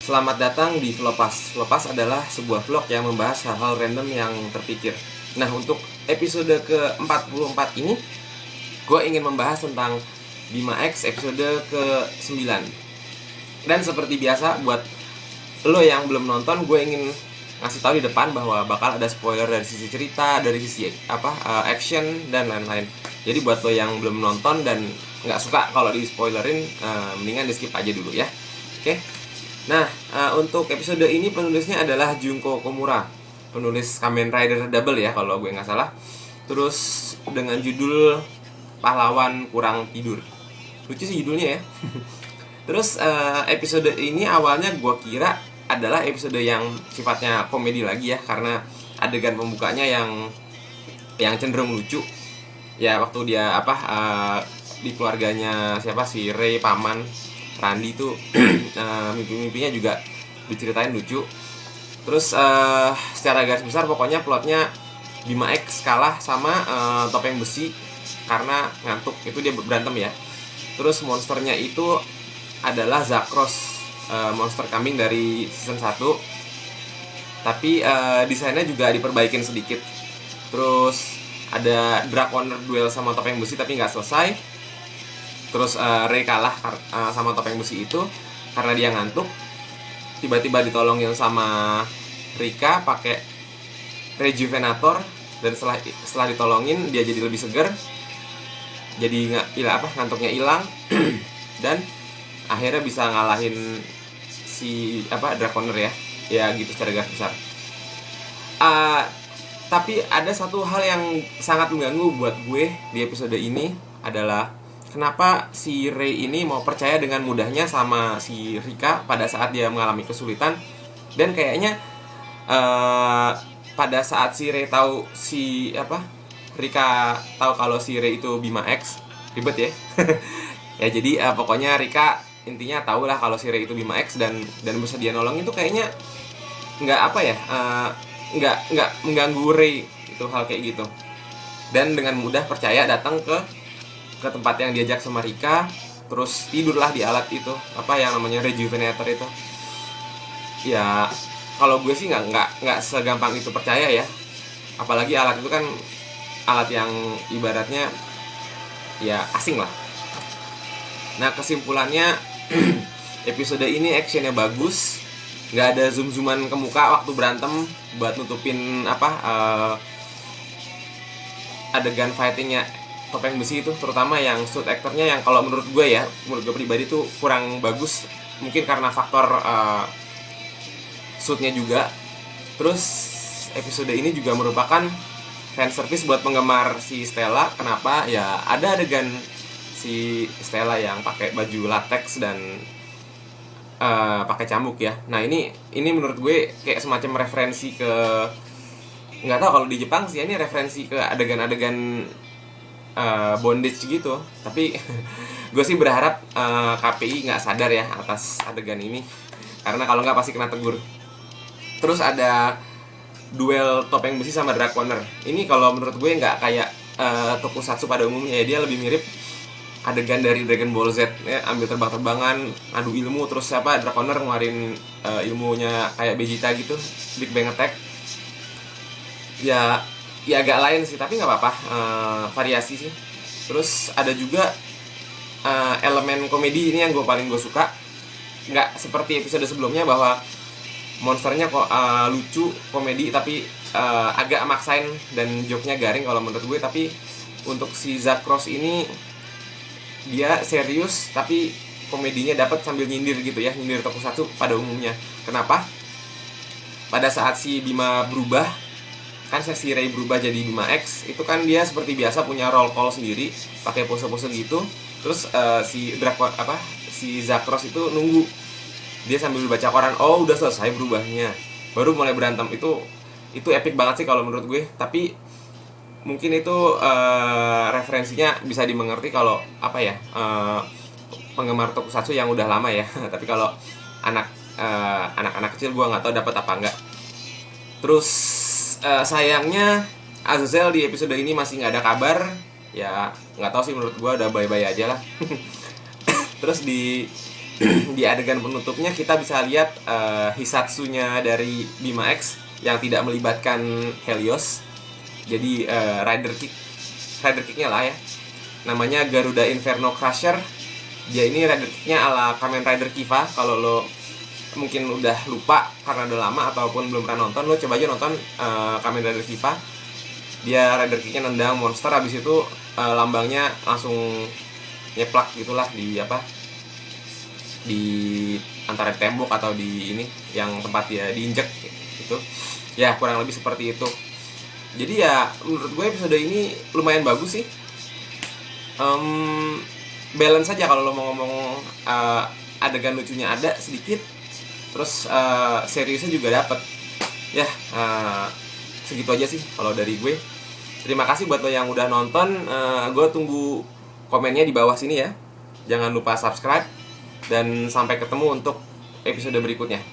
Selamat datang di Vlopas. Vlopas adalah sebuah vlog yang membahas hal-hal random yang terpikir. Nah, untuk episode ke-44 ini, gue ingin membahas tentang Bima X episode ke-9. Dan seperti biasa, buat lo yang belum nonton, gue ingin ngasih tahu di depan bahwa bakal ada spoiler dari sisi cerita, dari sisi action, dan lain-lain. Jadi buat lo yang belum nonton dan nggak suka kalau di spoilerin, mendingan di skip aja dulu ya. Oke. Nah, untuk episode ini penulisnya adalah Junko Komura, penulis Kamen Rider Double ya kalau gue nggak salah. Terus dengan judul Pahlawan Kurang Tidur. Lucu sih judulnya ya. Terus episode ini awalnya gue kira adalah episode yang sifatnya komedi lagi ya, karena adegan pembukanya yang cenderung lucu. Ya waktu dia di keluarganya siapa si Ray paman Randy tuh mimpi-mimpinya juga diceritain lucu. Terus secara garis besar pokoknya plotnya Bima X kalah sama topeng besi karena ngantuk. Itu dia berantem ya. Terus monsternya itu adalah Zakros, monster kambing dari season 1. Tapi desainnya juga diperbaikin sedikit. Terus ada Draconer duel sama topeng besi tapi nggak selesai. Terus Ray kalah sama topeng besi itu karena dia ngantuk. Tiba-tiba ditolongin sama Rika pakai rejuvenator, dan setelah ditolongin dia jadi lebih seger. Jadi ngantuknya hilang dan akhirnya bisa ngalahin si Draconer ya. Ya gitu secara garis besar. Tapi ada satu hal yang sangat mengganggu buat gue di episode ini adalah kenapa si Ray ini mau percaya dengan mudahnya sama si Rika pada saat dia mengalami kesulitan. Dan kayaknya pada saat si Ray tahu Rika tahu kalau si Ray itu Bima X, ribet ya. Ya jadi pokoknya Rika intinya tahu lah kalau si Ray itu Bima X dan bersedia nolong. Itu kayaknya nggak mengganggu Ray itu hal kayak gitu. Dan dengan mudah percaya datang ke tempat yang diajak sama Rika, terus tidurlah di alat itu, yang namanya rejuvenator itu. Ya kalau gue sih nggak segampang itu percaya ya, apalagi alat itu kan alat yang ibaratnya ya asing lah. Nah kesimpulannya episode ini actionnya bagus, nggak ada zoom-zooman ke muka waktu berantem buat nutupin adegan fightingnya topeng besi itu, terutama yang suit actornya yang kalau menurut gue pribadi tuh kurang bagus, mungkin karena faktor suitnya juga. Terus episode ini juga merupakan fan service buat penggemar si Stella. Kenapa? Ya ada adegan si Stella yang pakai baju latex dan pakai cambuk ya. Nah ini menurut gue kayak semacam referensi ke, nggak tahu kalau di Jepang sih ini referensi ke adegan-adegan bondage gitu. Tapi gue sih berharap KPI nggak sadar ya atas adegan ini, karena kalau nggak pasti kena tegur. Terus ada duel topeng besi sama Draconer. Ini kalau menurut gue nggak kayak tokusatsu pada umumnya ya. Dia lebih mirip adegan dari Dragon Ball Z ya, ambil terbang-terbangan, adu ilmu, terus Draconer ngeluarin ilmunya kayak Vegeta gitu, Big Bang Attack. Ya agak lain sih, tapi nggak apa-apa, variasi sih. Terus ada juga elemen komedi ini yang paling gue suka. Nggak seperti episode sebelumnya bahwa monsternya kok lucu, komedi, tapi agak maksain dan joke-nya garing kalau menurut gue. Tapi untuk si Zakros ini dia serius tapi komedinya dapat sambil nyindir gitu ya, nyindir tokusatsu pada umumnya. Kenapa? Pada saat si Bima berubah, kan si Ray berubah jadi Bima X, itu kan dia seperti biasa punya roll call sendiri, pakai pose-pose gitu. Terus si Zakros itu nunggu, dia sambil baca koran, oh udah selesai berubahnya, baru mulai berantem. Itu epic banget sih kalau menurut gue. Tapi mungkin itu referensinya bisa dimengerti kalau penggemar tokusatsu yang udah lama ya. Tapi kalau anak-anak kecil gue nggak tahu dapat apa enggak. Terus sayangnya Azazel di episode ini masih nggak ada kabar. Ya nggak tahu sih, menurut gue udah bye-bye aja lah. Terus di di adegan penutupnya kita bisa lihat Hisatsunya dari Bima X yang tidak melibatkan Helios. Jadi rider kicknya lah ya, namanya Garuda Inferno Crusher. Dia ini rider kicknya ala Kamen Rider Kiva. Kalau lo mungkin udah lupa karena udah lama ataupun belum pernah nonton, lo coba aja nonton Kamen Rider Kiva. Dia rider kicknya nendang monster, habis itu lambangnya langsung nyeplak gitulah di di antara tembok atau di ini yang tempat dia diinjek gitu ya, kurang lebih seperti itu. Jadi ya menurut gue episode ini lumayan bagus sih. Balance aja kalau lo mau ngomong, adegan lucunya ada sedikit, terus seriusnya juga dapet ya. Segitu aja sih kalau dari gue. Terima kasih buat lo yang udah nonton. Gue tunggu komennya di bawah sini ya. Jangan lupa subscribe. Dan sampai ketemu untuk episode berikutnya.